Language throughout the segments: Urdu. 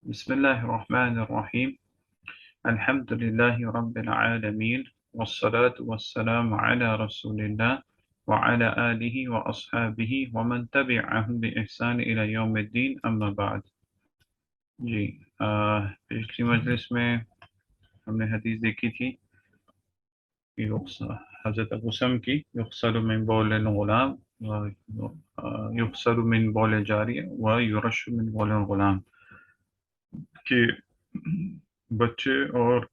بسم الله الرحمن الرحيم. الحمد لله رب العالمين، والصلاة والسلام على رسول الله وعلى آله وأصحابه ومن تبعهم بإحسان إلى يوم الدين، أما بعد. جی پچھلی مجلس میں ہم نے حدیث دیکھی تھی کہ حضرت ابو سم کی یغسل من بول الغلام یغسل من بول جاری و یرش من بول الغلام، کہ بچے اور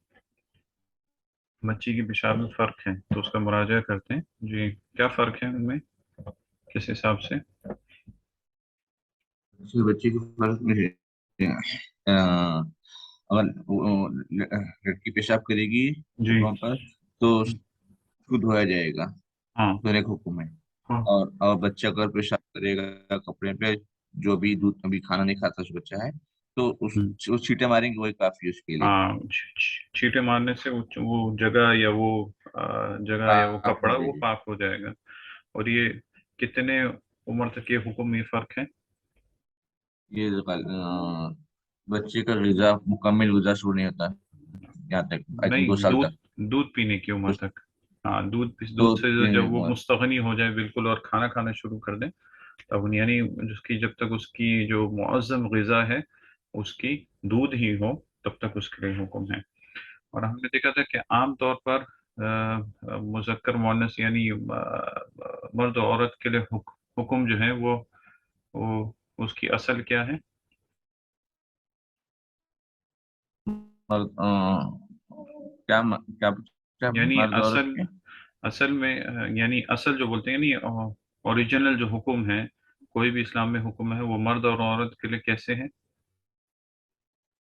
بچی کی پیشاب میں فرق ہے تو اس کا مراجعہ کرتے ہیں. جی کیا فرق ہے ان میں، کس حساب سے؟ بچے کو فرق نہیں ہے۔ اگر لڑکی پیشاب کرے گی جی کپڑوں پر تو اس کو دھویا جائے گا، ہاں دھونے کا حکم ہے۔ ہاں اور بچہ اگر پیشاب کرے گا کپڑے پہ، جو بھی دودھ ابھی کھانا نہیں کھاتا اس بچہ ہے، تو اس چھینٹے ماریں گے، وہی کافی ہے اس کے لیے، ہاں چھینٹے مارنے سے وہ جگہ یا وہ جگہ یا وہ پاک ہو کپڑا جائے وہ گی۔ پاک ہو جائے گا. اور یہ کتنے عمر تک یہ حکم، یہ فرق ہے؟ یہ بچے کا غذا مکمل غذا شروع نہیں ہوتا یہاں تک، آئی تھنک 2 نہیں، سال دودھ تک۔ دودھ پینے کی عمر اس تک. ہاں دو دودھ سے تین جب وہ عمر مستغنی ہو جائے بالکل اور کھانا کھانا شروع کر دیں تب، یعنی جس کی جب تک اس کی جو معظم غذا ہے اس کی دودھ ہی ہو تب تک اس کے لیے حکم ہے. اور ہم نے دیکھا تھا کہ عام طور پر مذکر مؤنث یعنی مرد و عورت کے لیے حکم جو ہے وہ اس کی اصل کیا ہے؟ اور کیا کیا کیا یعنی مرد عورت کے اصل میں یعنی اصل جو بولتے ہیں یعنی اوریجنل جو حکم ہے، کوئی بھی اسلام میں حکم ہے، وہ مرد اور عورت کے لیے کیسے ہے؟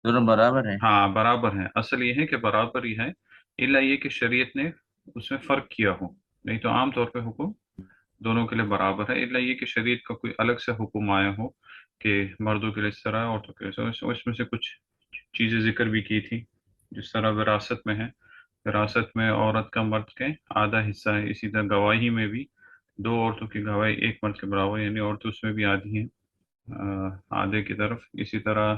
دونوں برابر ہیں۔ ہاں برابر ہے. اصل یہ ہے کہ برابر ہی ہے، الا یہ کہ شریعت نے اس میں فرق کیا ہو. نہیں تو عام طور پہ حکم دونوں کے لیے برابر ہے، الا یہ کہ شریعت کا کوئی الگ سے حکم آیا ہو کہ مردوں کے لیے اس طرح عورتوں کے لیے اس میں سے کچھ چیزیں ذکر بھی کی تھی. جس طرح وراثت میں ہے، وراثت میں عورت کا مرد کے آدھا حصہ ہے. اسی طرح گواہی میں بھی دو عورتوں کی گواہی ایک مرد کے برابر، یعنی عورتیں اس میں بھی آدھی ہیں آدھے کی طرف. اسی طرح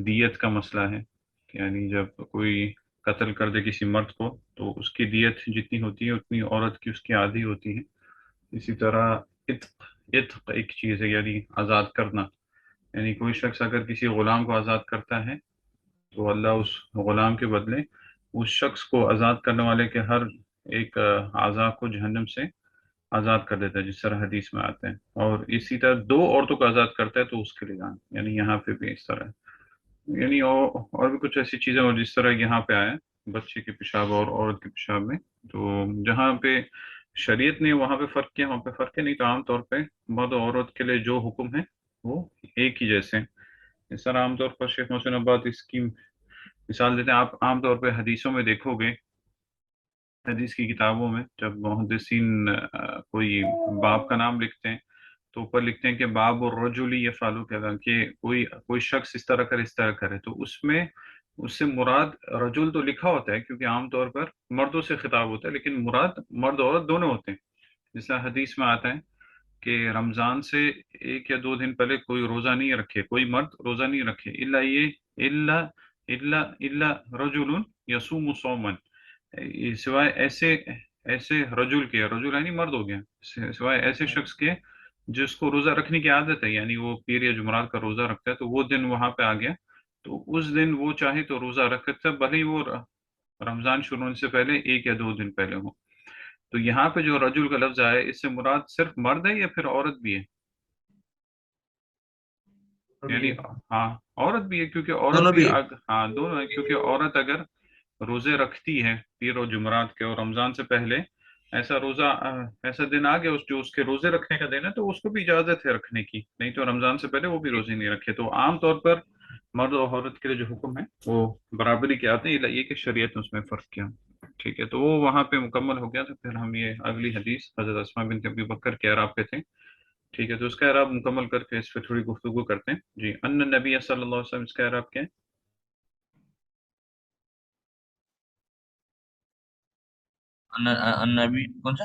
دیت کا مسئلہ ہے کہ یعنی جب کوئی قتل کر دے کسی مرد کو تو اس کی دیت جتنی ہوتی ہے اتنی عورت کی اس کی آدھی ہوتی ہے. اسی طرح عتق، عتق ایک چیز ہے یعنی آزاد کرنا، یعنی کوئی شخص اگر کسی غلام کو آزاد کرتا ہے تو اللہ اس غلام کے بدلے اس شخص کو آزاد کرنے والے کے ہر ایک اعضاء کو جہنم سے آزاد کر دیتا ہے، جس طرح حدیث میں آتے ہیں. اور اسی طرح دو عورتوں کو آزاد کرتا ہے تو اس کے لیے جان، یعنی یہاں پہ بھی اس طرح ہے. یعنی اور بھی کچھ ایسی چیزیں اور جس طرح یہاں پہ آیا بچے کے پیشاب اور عورت کے پیشاب میں، تو جہاں پہ شریعت نے وہاں پہ فرق کیا وہاں پہ فرق ہے. نہیں تو عام طور پہ مرد و عورت کے لیے جو حکم ہے وہ ایک ہی جیسے ہیں. اس طرح عام طور پر شیخ محسن آباد اس کی مثال دیتے ہیں. آپ عام طور پہ حدیثوں میں دیکھو گے، حدیث کی کتابوں میں جب محدثین کوئی باب کا نام لکھتے ہیں تو اوپر لکھتے ہیں کہ باب الرجل یفعل کذا، کہ کوئی شخص اس طرح کرے اس طرح کرے، تو اس میں اس سے مراد رجل تو لکھا ہوتا ہے کیونکہ عام طور پر مردوں سے خطاب ہوتا ہے، لیکن مراد مرد اور عورت دونوں ہوتے ہیں. جس طرح حدیث میں آتا ہے کہ رمضان سے 1 یا 2 دن پہلے کوئی روزہ نہیں رکھے، کوئی مرد روزہ نہیں رکھے، الا یہ الا الا الا رجل یصوم صوما، سوائے ایسے ایسے رجل کے، رجل یعنی مرد ہو گیا، سوائے ایسے شخص کے جس کو روزہ رکھنے کی عادت ہے، یعنی وہ پیر یا جمعرات کا روزہ رکھتا ہے تو وہ دن وہاں پہ آ گیا تو اس دن وہ چاہے تو روزہ رکھ سکتا ہے، بھلے ہی وہ رمضان شروع ہونے سے پہلے 1 یا 2 دن پہلے ہو. تو یہاں پہ جو رجل کا لفظ آیا ہے اس سے مراد صرف مرد ہے یا پھر عورت بھی ہے؟ بھی یعنی ہے، ہاں عورت بھی ہے، کیونکہ عورت دونوں بھی بھی ہے۔ ہاں دونوں ہے، کیونکہ عورت اگر روزے رکھتی ہے پیر اور جمعرات کے اور رمضان سے پہلے ایسا روزہ ایسا دن آ گیا جو اس کے روزے رکھنے کا دن ہے تو اس کو بھی اجازت ہے رکھنے کی، نہیں تو رمضان سے پہلے وہ بھی روزے نہیں رکھے. تو عام طور پر مرد اور عورت کے لیے جو حکم ہے وہ برابری کے آتے ہیں، یہ کہ شریعت نے اس میں فرق کیا. ٹھیک ہے، تو وہ وہاں پہ مکمل ہو گیا. تو پھر ہم یہ اگلی حدیث حضرت اسماء بنت ابی بکر کے اعراب پہ تھے. ٹھیک ہے، تو اس کا اعراب مکمل کر کے اس پہ تھوڑی گفتگو کرتے ہیں. جی، ان نبی صلی اللہ علیہ وسلم، اس کا اعراب کیا ہے؟ النبی کون سا؟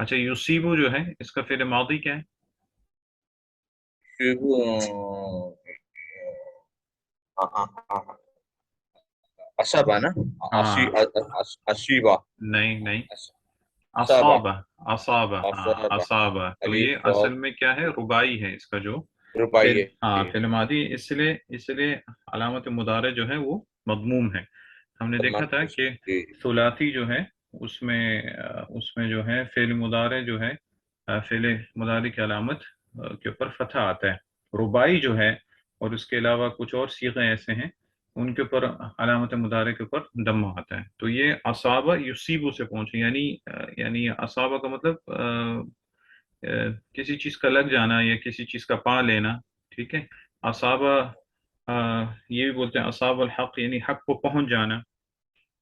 اچھا یوسیبو جو ہے اس کا فعل ماضی کیا ہے؟ اشبا نا، ہاں اشیبا، نہیں نہیں، اصابا، اصابہ، اصابہ، ہاں اصابا، اصابہ، تو الف یہ صاد اصل میں کیا ہے، ربائی ہے اس کا جو فعل، رباعیہ ہاں جی فعل ماضی، اس لیے علامت مضارع جو ہے وہ مضموم ہے. ہم نے دیکھا تھا کہ جی ثلاثی جو ہے اس میں جو ہے فعل مضارع جو ہے فعل مضارع کی علامت کے اوپر فتح آتا ہے. ربائی جو ہے اور اس کے علاوہ کچھ اور صیغے ایسے ہیں ان کے اوپر علامت مضارع کے اوپر دم آتا ہے. تو یہ اصابہ یصیبو سے پہنچے، یعنی اصابہ کا مطلب کسی چیز کا لگ جانا یا کسی چیز کا پا لینا. ٹھیک ہے. اصابہ یہ بھی بولتے ہیں اصاب الحق، یعنی حق کو پہنچ جانا.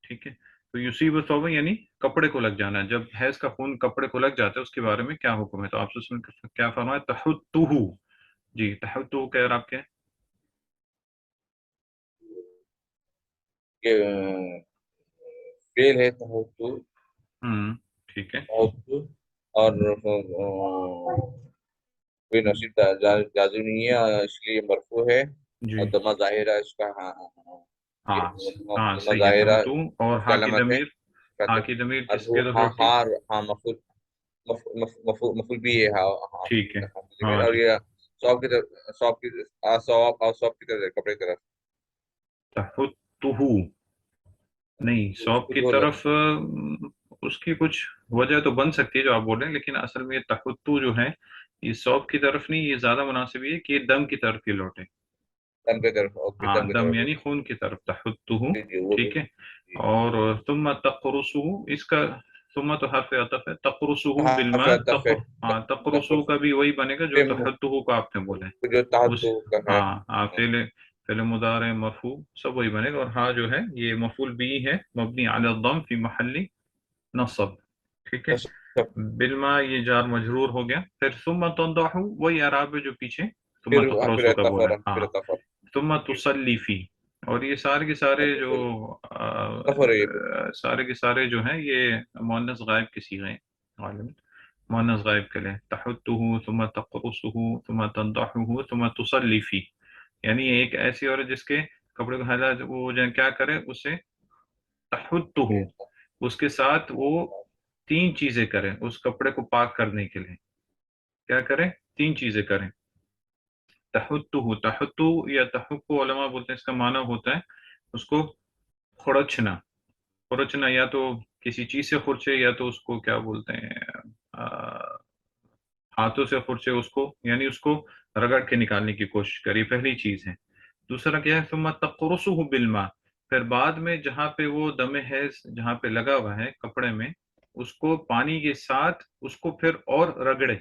ٹھیک ہے. تو یصیب الثوب یعنی کپڑے کو لگ جانا. جب حیض کا خون کپڑے کو لگ جاتا ہے اس کے بارے میں کیا حکم ہے؟ تو آپ سے کیا فرمایا؟ تحتہ. جی تحتہ کہہ رہا آپ کیا؟ کہ فیل ہے تحتو، ہوں ٹھیک ہے. تحتو، اور کوئی نصیب جازم نہیں ہے، اس لیے مرفوع ہے، جی اور دمہ ظاہرہ اس کا، ہاں ہاں ہاں، ہاں ہاں دمہ صحیح ہے. ظاہرہ تحتہ اور اس کی ہا کی علامت ہے. ضمیر، ہا کی ضمیر کس ارجو کی طرف ہاں لوٹتی ہے؟ ہاں ہاں، مفعول بھی ہے، ہاں ہاں، ٹھیک ہے. ہاں اور جی یہ سواب کی طرف، سواب کی، سواب اور سواب کی طرف، کپڑے کی طرف تحتہ نہیں، اس سواب کو کی دھو لینا. طرف اس کی کچھ وجہ تو بن سکتی ہے جو آپ بول رہے ہیں، لیکن اصل میں یہ تحتو جو ہے یہ سواب کی طرف نہیں، یہ زیادہ مناسب یہ ہے کہ یہ دم کی طرف ہی لوٹے. دم کی طرف، اوکے، ہاں دم کی دم طرف، یعنی خون کی طرف تحتہ. جی جی، وہ بھی ٹھیک ہے. جی. اور ثم تقرصہ، اس کا ثم تو حرف عطف ہے، تقرصہ ہاں بالماء پھر تف ہے، ہاں تقرصہ تف کا بھی وہی بنے گا جو تحتہ کو آپ نے بولا جو ہے تحت اس. کا ہے. ہاں ہاں فعل مضارع مرفوع سب وہی بنے گا. اور ہاں جو ہے یہ مفعول بھی ہے مبنی علی الضم فی محل نصب. ٹھیک ہے. بالما یہ جار مجرور ہو گیا. پھر ثم تنضح وہی اعراب ہے جو پیچھے ثم پھر تقرص کا بولا اتفر، ہے. پھر ہاں اتفر، ثم جی، تصلی فی. اور یہ سارے کے سارے جو اتفر، اتفر ہے یہ بھی. سارے کے سارے جو ہیں یہ مؤنث غائب کے صیغے ہیں غالباً. مؤنث غائب کے لیے تحتہ ثم تقرصہ ثم تنضحہ ثم تصلی فی، یعنی ایک ایسی عورت جس کے کپڑے کو حالات وہ جو کیا کرے اسے تحتہ، اس کے ساتھ وہ تین چیزیں کریں اس کپڑے کو پاک کرنے کے لیے. کیا کریں؟ تین چیزیں کریں. تحتہ، تحتہ یا تحق علماء بولتے ہیں اس کا معنی ہوتا ہے اس کو خرچنا. خرچنا یا تو کسی چیز سے خرچے یا تو اس کو کیا بولتے ہیں آ، ہاتھوں سے خرچے اس کو، یعنی اس کو رگڑ کے نکالنے کی کوشش کری، پہلی چیز ہے. دوسرا کیا ہے؟ ثم تقرصہ بالماء، پھر بعد میں جہاں پہ وہ دم حیض جہاں پہ لگا ہوا ہے کپڑے میں اس کو پانی کے ساتھ اس کو پھر اور رگڑے،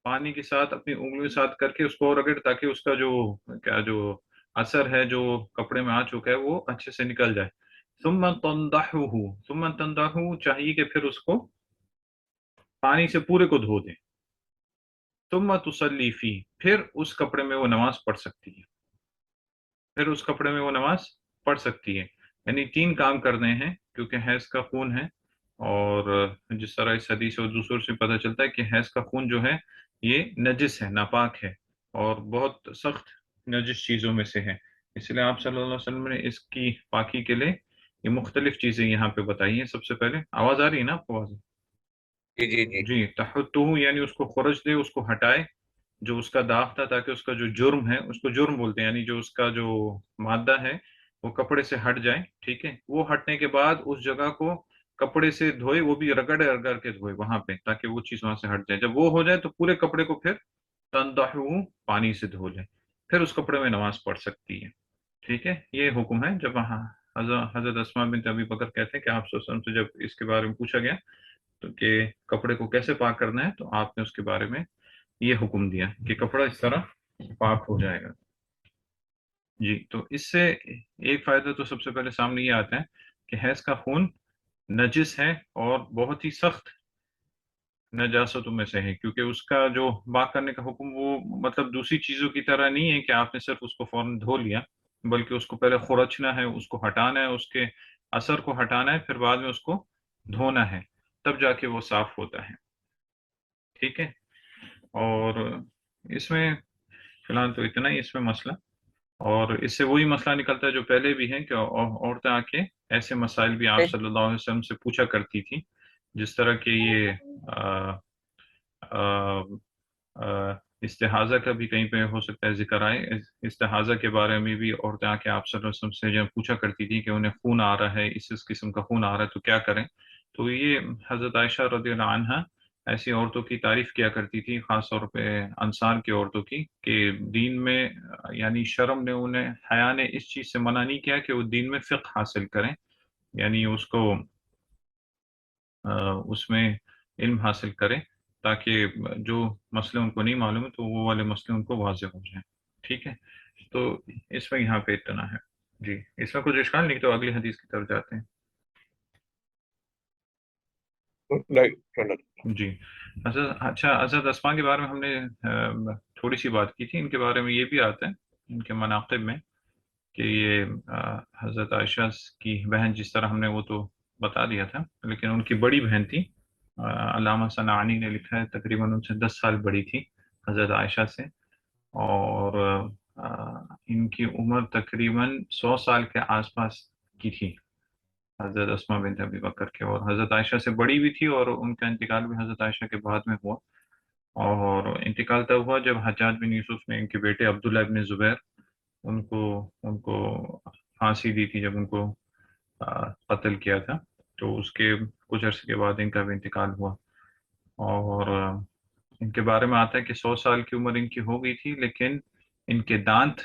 پانی کے ساتھ اپنی انگلیوں کے ساتھ کر کے اس کو اور رگڑ تاکہ اس کا جو اثر ہے جو کپڑے میں آ چکا ہے وہ اچھے سے نکل جائے. ثم تنضحہ، ثم تنضحہ چاہیے کہ پھر اس کو پانی سے پورے کو دھو دیں. ثم تصلی فی، پھر اس کپڑے میں وہ نماز پڑھ سکتی ہے، پھر اس کپڑے میں وہ نماز پڑھ سکتی ہے. یعنی تین کام کرنے ہیں کیونکہ حیض کا خون ہے. اور جس طرح اس حدیث اور دوسروں سے پتہ چلتا ہے کہ حیض کا خون جو ہے یہ نجس ہے، ناپاک ہے، اور بہت سخت نجس چیزوں میں سے ہے. اس لیے آپ صلی اللہ علیہ وسلم نے اس کی پاکی کے لیے یہ مختلف چیزیں یہاں پہ بتائی ہیں. سب سے پہلے آواز آ رہی ہے نا آپ کو؟ آواز جی جی جی. جی تحتہ یعنی اس کو خرچ دے، اس کو ہٹائے جو اس کا داغ تھا، تاکہ اس کا جو جرم ہے اس کو جرم بولتے ہیں، یعنی جو اس کا جو مادہ ہے وہ کپڑے سے ہٹ جائے. ٹھیک ہے. وہ ہٹنے کے بعد اس جگہ کو کپڑے سے دھوئے، وہ بھی رگڑ رگڑ کے دھوئے وہاں پہ تاکہ وہ چیز وہاں سے ہٹ جائے. جب وہ ہو جائے تو پورے کپڑے کو پھر تنضحہ پانی سے دھو لے، پھر اس کپڑے میں نماز پڑھ سکتی ہے. ٹھیک ہے. یہ حکم ہے. جب حضرت اسماء بنت ابی بکر کہتے ہیں کہ آپ صلی اللہ علیہ وسلم سے جب اس کے بارے میں پوچھا گیا تو کہ کپڑے کو کیسے پاک کرنا ہے تو آپ نے اس کے بارے میں یہ حکم دیا کہ کپڑا اس طرح پاک ہو جائے گا. جی تو اس سے ایک فائدہ تو سب سے پہلے سامنے یہ آتا ہے کہ حیض کا خون نجس ہے اور بہت ہی سخت نجاستوں میں سے ہے، کیونکہ اس کا جو پاک کرنے کا حکم وہ مطلب دوسری چیزوں کی طرح نہیں ہے کہ آپ نے صرف اس کو فوراً دھو لیا، بلکہ اس کو پہلے خرچنا ہے، اس کو ہٹانا ہے، اس کے اثر کو ہٹانا ہے، پھر بعد میں اس کو دھونا ہے، تب جا کے وہ صاف ہوتا ہے. ٹھیک ہے، اور اس میں فی الحال تو اتنا ہی اس میں مسئلہ، اور اس سے وہی مسئلہ نکلتا ہے جو پہلے بھی ہے کہ عورتیں آ کے ایسے مسائل بھی آپ صلی اللہ علیہ وسلم سے پوچھا کرتی تھی، جس طرح کہ یہ آ، آ، استحاضہ کا بھی کہیں پہ ہو سکتا ہے ذکر آئے، استحاضہ کے بارے میں بھی عورتیں آ کے آپ صلی اللہ علیہ وسلم سے جو پوچھا کرتی تھی کہ انہیں خون آ رہا ہے، اس قسم کا خون آ رہا ہے تو کیا کریں. تو یہ حضرت عائشہ رضی اللہ عنہا ایسی عورتوں کی تعریف کیا کرتی تھی، خاص طور پہ انصار کی عورتوں کی، کہ دین میں یعنی شرم نے انہیں، حیا نے اس چیز سے منع نہیں کیا کہ وہ دین میں فقہ حاصل کریں، یعنی اس کو اس میں علم حاصل کریں، تاکہ جو مسئلے ان کو نہیں معلوم ہے تو وہ والے مسئلے ان کو واضح ہو جائیں. ٹھیک ہے، تو اس میں یہاں پہ اتنا ہے. جی، اس میں کچھ اشکال نہیں تو اگلی حدیث کی طرف جاتے ہیں. نہیں چلو. جی، اچھا، حضرت اسما کے بارے میں ہم نے تھوڑی سی بات کی تھی، ان کے بارے میں یہ بھی آتا ہے ان کے مناقب میں کہ یہ حضرت عائشہ کی بہن، جس طرح ہم نے وہ تو بتا دیا تھا، لیکن ان کی بڑی بہن تھی، علامہ صنعانی نے لکھا ہے تقریباً ان سے 10 سال بڑی تھی حضرت عائشہ سے، اور ان کی عمر تقریباً 100 سال کے آس پاس کی تھی حضرت اسما بنت ابی بکر کے، اور حضرت عائشہ سے بڑی بھی تھی، اور ان کا انتقال بھی حضرت عائشہ کے بعد میں ہوا. اور انتقال تب ہوا جب حجاج بن یوسف نے ان کے بیٹے عبداللہ ابن زبیر ان کو پھانسی دی تھی، جب ان کو قتل کیا تھا، تو اس کے کچھ عرصے کے بعد ان کا بھی انتقال ہوا. اور ان کے بارے میں آتا ہے کہ 100 سال کی عمر ان کی ہو گئی تھی، لیکن ان کے دانت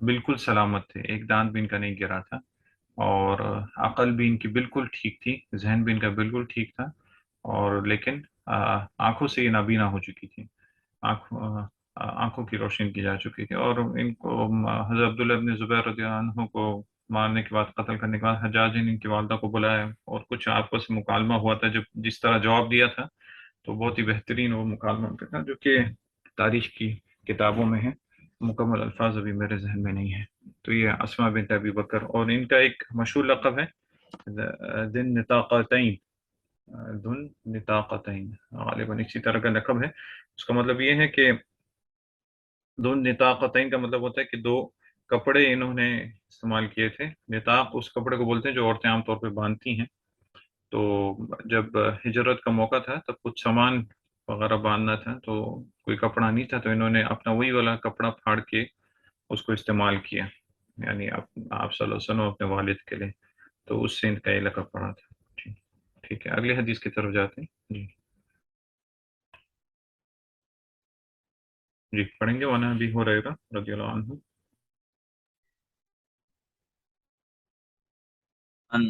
بالکل سلامت تھے، ایک دانت بھی ان کا نہیں گرا تھا، اور عقل بھی ان کی بالکل ٹھیک تھی، ذہن بھی ان کا بالکل ٹھیک تھا، اور لیکن آنکھوں سے یہ نابینا ہو چکی تھی، آنکھوں کی روشنی کی جا چکی تھی. اور ان کو حضرت عبداللہ ابن زبیر رضی اللہ عنہ کو مارنے کے بعد، قتل کرنے کے بعد، حجاج نے ان کی والدہ کو بلایا اور کچھ آپس میں مکالمہ ہوا تھا، جب جس طرح جواب دیا تھا تو بہت ہی بہترین وہ مکالمہ تھا، جو کہ تاریخ کی کتابوں میں ہے، مکمل الفاظ ابھی میرے ذہن میں نہیں ہے. تو یہ اسما بنت ابی بکر، اور ان کا ایک مشہور لقب ہے ذن نطاقتین، دن نطاقتین، غالباً اسی طرح کا لقب ہے. اس کا مطلب یہ ہے کہ دن نطاقتین کا مطلب ہوتا ہے کہ دو کپڑے انہوں نے استعمال کیے تھے. نطاق اس کپڑے کو بولتے ہیں جو عورتیں عام طور پہ باندھتی ہیں. تو جب ہجرت کا موقع تھا تب کچھ سامان وغیرہ باندھنا تھا، تو کوئی کپڑا نہیں تھا، تو انہوں نے اپنا وہی والا کپڑا پھاڑ کے اس کو استعمال کیا، یعنی آپ صلی اللہ علیہ وسلم اپنے والد کے لیے، تو اس سے ان کا یہ لقب پڑا تھا. جی ٹھیک ہے، اگلی حدیث کی طرف جاتے ہیں. جی جی پڑھیں گے. وَعَنْ أَبِي هُرَيْرَةَ رضی اللہ عنہ. عن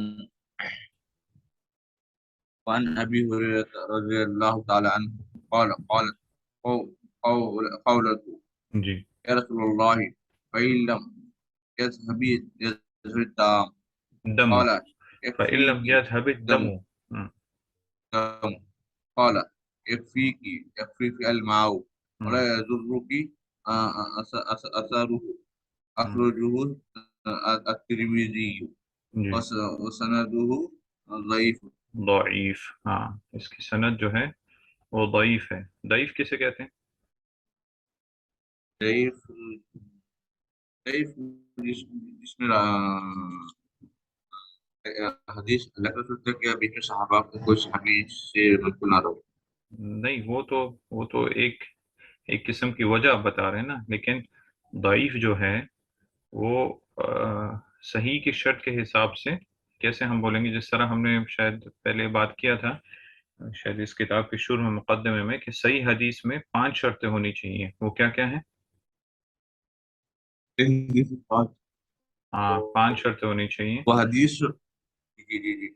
وعن ابي هريره رضي الله تعالى عنه قال قولته جی، يا رسول الله فإن لم يذهب الدم دم، قال فَإِن يكفيك لم يذهب دم الدم. دم قال يكفيك الماء ولا يضرك أثره أخرجه الترمذي جی، وسنده ضعيف. ضعیف، ہاں، اس کی سند جو ہے وہ ضعیف ہے. ضعیف کسے کہتے ہیں؟ ضعيف ضعيف جس میں حدیث اللہ کا سلطہ کیا بیچ میں صحابہ کو کوئی صحابی سے منقول نہ رہو. نہیں، وہ تو ایک قسم کی وجہ آپ بتا رہے ہیں نا، لیکن ضعیف جو ہے وہ صحیح کی شرط کے حساب سے کیسے ہم بولیں گے، جس طرح ہم نے شاید پہلے بات کیا تھا، شاید اس کتاب کے شروع میں مقدمے میں، کہ صحیح حدیث میں 5 شرطیں ہونی چاہیے. وہ کیا کیا ہیں؟ ہاں، 5 شرطیں ہونی چاہیے. وہ حدیث جی جی جی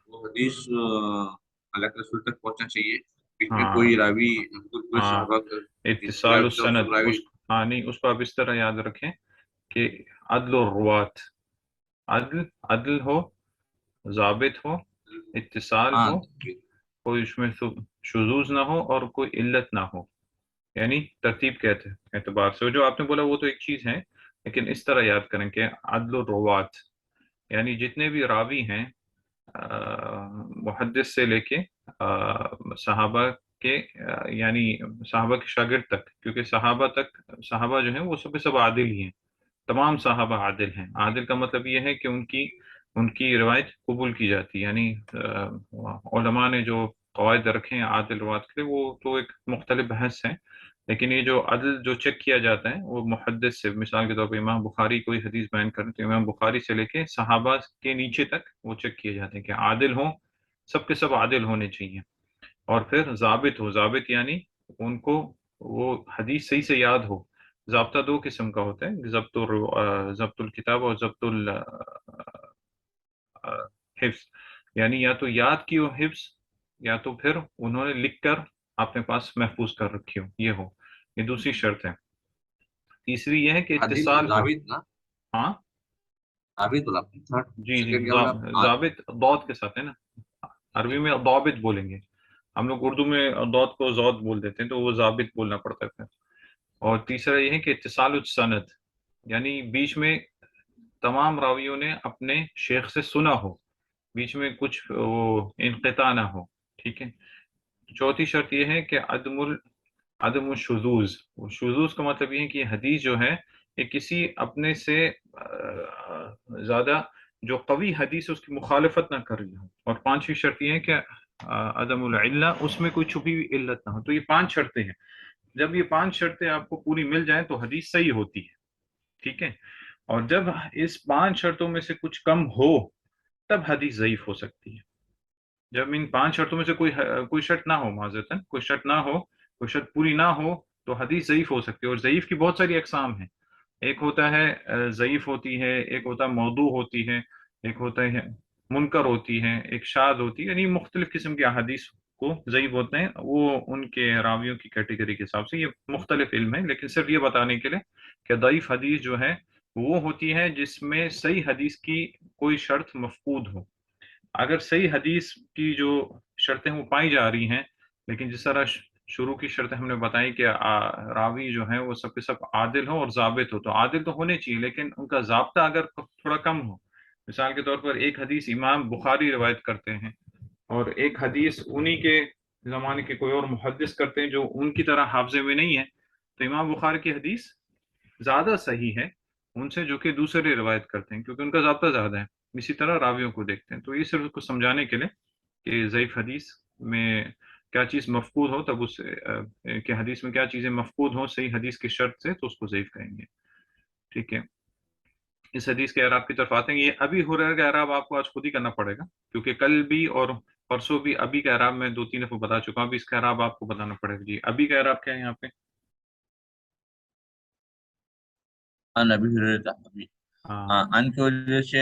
وہ حدیث اللہ کے رسول تک پہنچنا چاہیے. بیچ میں ہاں کوئی راوی کوئی ہاں، صحابہ اتصال السند، سب راوی. ہاں نہیں، اس کو آپ اس طرح یاد رکھیں کہ عدل الروات، عدل ہو، ضابط ہو، اتصال ہاں ہو، کوئی اس میں شذوذ نہ ہو، اور کوئی علت نہ ہو، یعنی ترتیب کے اعتبار سے جو آپ نے بولا وہ تو ایک چیز ہے، لیکن اس طرح یاد کریں کہ عدل الروات یعنی جتنے بھی راوی ہیں محدث سے لے کے صحابہ کہ یعنی صحابہ کے شاگرد تک، کیونکہ صحابہ تک، صحابہ جو ہیں وہ سب کے سب عادل ہی ہیں، تمام صحابہ عادل ہیں۔ عادل کا مطلب یہ ہے کہ ان کی روایت قبول کی جاتی ہے، یعنی علماء نے جو قواعد رکھے ہیں عادل روایت کے لیے، وہ تو ایک مختلف بحث ہے، لیکن یہ جو عدل جو چیک کیا جاتا ہے وہ محدث سے، مثال کے طور پہ امام بخاری کوئی حدیث بیان کرتے تو امام بخاری سے لے کے صحابہ کے نیچے تک وہ چیک کیے جاتے ہیں کہ عادل ہوں، سب کے سب عادل ہونے چاہیے۔ اور پھر ضابط ہو، ضابط یعنی ان کو وہ حدیث صحیح سے یاد ہو۔ ضابطہ دو قسم کا ہوتا ہے، ضبط الکتاب اور ضبط الحفظ، یعنی یا تو یاد کی ہو حفظ، یا تو پھر انہوں نے لکھ کر اپنے پاس محفوظ کر رکھی ہو، یہ دوسری شرط ہے۔ تیسری یہ ہے کہ عادل اتصال ہو۔ ضابط نا؟ ہاں ضابط بولا آپ نے، تھرڈ جی جی، سیکنڈ کیا بولا آپ؟ ضابط ضاد کے ساتھ ہے نا، عربی میں ضابط بولیں گے، ہم لوگ اردو میں ضاد کو ضاد بول دیتے ہیں، تو وہ ضابط بولنا پڑتا ہے۔ اور تیسرا یہ ہے کہ اتصال السند، یعنی بیچ میں تمام راویوں نے اپنے شیخ سے سنا ہو، بیچ میں کچھ وہ انقطاع نہ ہو، ٹھیک ہے۔ چوتھی شرط یہ ہے کہ عدم الشذوذ، شذوذ کا مطلب یہ ہے کہ یہ حدیث جو ہے یہ کسی اپنے سے زیادہ جو قوی حدیث ہے اس کی مخالفت نہ کر رہی ہو۔ اور پانچویں شرط یہ ہے کہ عدم العلہ، اس میں کوئی چھپی ہوئی علت نہ ہو۔ تو یہ 5 شرطیں ہیں، جب یہ 5 شرطیں آپ کو پوری مل جائیں تو حدیث صحیح ہوتی ہے، ٹھیک ہے۔ اور جب اس 5 شرطوں میں سے کچھ کم ہو تب حدیث ضعیف ہو سکتی ہے۔ جب ان 5 شرطوں میں سے کوئی شرط نہ ہو، معذرتاً کوئی شرط نہ ہو، کوئی شرط پوری نہ ہو، تو حدیث ضعیف ہو سکتی ہے۔ اور ضعیف کی بہت ساری اقسام ہیں، ایک ہوتا ہے ضعیف ہوتی ہے، ایک ہوتا ہے موضوع ہوتی ہے، ایک ہوتا ہے منکر ہوتی ہے، ایک شاذ ہوتی ہے، یعنی مختلف قسم کے احادیث کو ضعیف ہوتے ہیں، وہ ان کے راویوں کی کیٹیگری کے حساب سے، یہ مختلف علم ہے، لیکن صرف یہ بتانے کے لیے کہ ضعیف حدیث جو ہے وہ ہوتی ہے جس میں صحیح حدیث کی کوئی شرط مفقود ہو۔ اگر صحیح حدیث کی جو شرطیں وہ پائی جا رہی ہیں، لیکن جس طرح شروع کی شرطیں ہم نے بتائی کہ راوی جو ہیں وہ سب کے سب عادل ہو اور ضابط ہو، تو عادل تو ہونے چاہیے لیکن ان کا ضابطہ اگر تھوڑا کم ہو، مثال کے طور پر ایک حدیث امام بخاری روایت کرتے ہیں اور ایک حدیث انہی کے زمانے کے کوئی اور محدث کرتے ہیں جو ان کی طرح حافظے میں نہیں ہے، تو امام بخاری کی حدیث زیادہ صحیح ہے ان سے جو کہ دوسرے روایت کرتے ہیں، کیونکہ ان کا ضابطہ زیادہ ہے۔ اسی طرح راویوں کو دیکھتے ہیں، تو یہ صرف اس کو سمجھانے کے لیے کہ ضعیف حدیث میں کیا چیز مفقود ہو، تب اس کہ حدیث میں کیا چیزیں مفقود ہوں صحیح حدیث کی شرط سے، تو اس کو ضعیف کہیں گے، ٹھیک ہے۔ اس حدیث کے اعراب کی طرف آتے ہیں، یہ ابھی ہریرہ کا اعراب آپ کو آج خود ہی کرنا پڑے گا، کیونکہ کل بھی اور پرسوں بھی ابھی کا اعراب میں 2-3 دفعہ بتا چکا ہوں، ابھی اس کا اعراب آپ کو بتانا پڑے گا۔ جی ابھی کا اعراب کیا ہے یہاں پہ؟ نبی ہریرہ ابھی ہاں، ان کی وجہ سے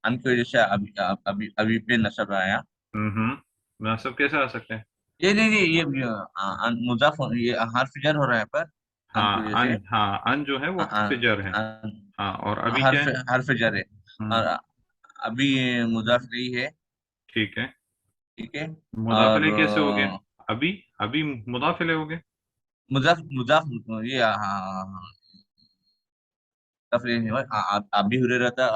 ان کی وجہ سے ابھی ابھی ابھی پہ نصب آیا۔ مناسب کیسے آ سکتے ہیں؟ یہ نہیں نہیں، یہ مضاف یہ حرف جر ہو رہا ہے پر ان کی وجہ سے ہاں ان جو ہے وہ حرف جر ہے، ہاں، اور ابھی کیا حرف ہے؟ حرف جر ہے، ہوں، اور ابھی مضاف نہیں ہے، ٹھیک ہے، ٹھیک ہے۔ مضاف اور الیہ کیسے ہو گیا؟ ابھی ابھی مضاف الیہ ہو گیا؟ مضاف مضاف یہ مضاف نہیں ہوا، ابھی ہریرہ تھا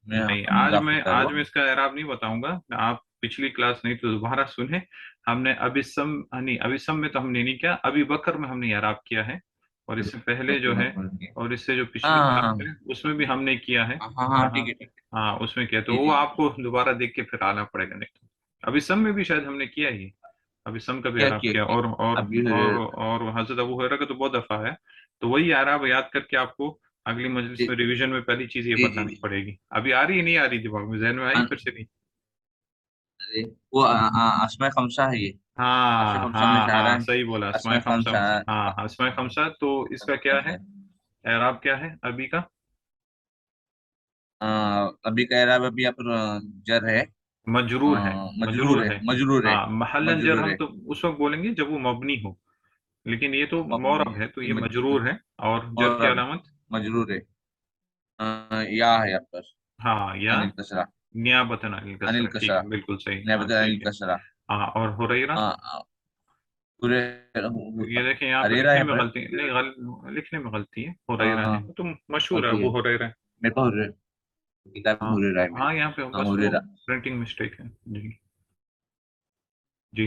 میں نہیں، مضاف ہوتا ہے وہ۔ آج میں اس کا اعراب نہیں بتاؤں گا، آپ پچھلی کلاس نہیں تو دوبارہ سنیں، ہم نے ابسم نہیں، ابسم میں تو ہم نے نہیں کیا، ابھی بکر میں ہم نے اعراب کیا ہے، اور اس سے پہلے جو ہے، اور اس سے جو پچھلی ہاں ہاں کلاس ہے اس میں بھی ہم نے کیا ہے، ہاں ہاں، ہاں ٹھیک ہے ٹھیک ہے، ہاں، اس میں کیا، تو جی وہ جی آپ کو دوبارہ دیکھ کے پھر آنا پڑے گا، نہیں تو ابسم میں بھی شاید ہم نے کیا ہی، ابسم کا بھی کیا اعراب کیا کیا، کیا ابھی ہریرہ اور حضرت ابو ہریرہ کا تو بہت دفعہ ہے، تو وہی اعراب یاد کر کے آپ کو اگلی مجلس جی میں ریویژن میں پہلی چیز یہ جی جی بتانی جی۔ پڑے گی۔ ابھی آ رہی ہے نہیں آ رہی دماغ میں، ذہن میں آئی پھر سے نہیں؟ ارے وہ اسماء خمسہ ہے یہ، اسماء ہاں خمسہ میں ہاں سے آ رہا ہاں، ہے، صحیح بولا، اسماء اسماء خمسہ خمسہ میں سے، ہاں اسماء خمسہ، تو اس کا کیا ہے اعراب، کیا ہے ابھی کا؟ ابھی کا اعراب ابھی آپ جر ہے، مجرور ہے، مجرور مجرور ہے، ہے، مجرور ہے، ہاں، محلن جر مجرور ہم ہے، تو اس وقت بولیں گے جب وہ مبنی ہو، لیکن یہ تو مبنی معرب ہے، ہے، تو یہ یہ مجرور ہے، اور جر اور کی اب علامت؟ مجرور ہے، یا ہے آپ کا، ہاں، یا انل کسرا، نیابتاً عن انل الکسرہ، ٹھیک کسرا، ہے، بالکل صحیح، ہاں نیابت انل ٹھیک ہے، کسرا، ہاں، اور ہریرہ؟ پورے یہ دیکھیں یہاں پہ ہریرا لکھنے ہے میں پر غلطی نہیں، لکھنے میں غلطی ہے، ہریرہ ہے تو مشہور ہے غلطی ہے، ابو ہریرہ، میرے کو کتاب ہاں ہریرا ہے میرے، ہاں، یہاں پہ بس وہ ہریرا، پرنٹنگ مسٹیک ہے، جی۔ جی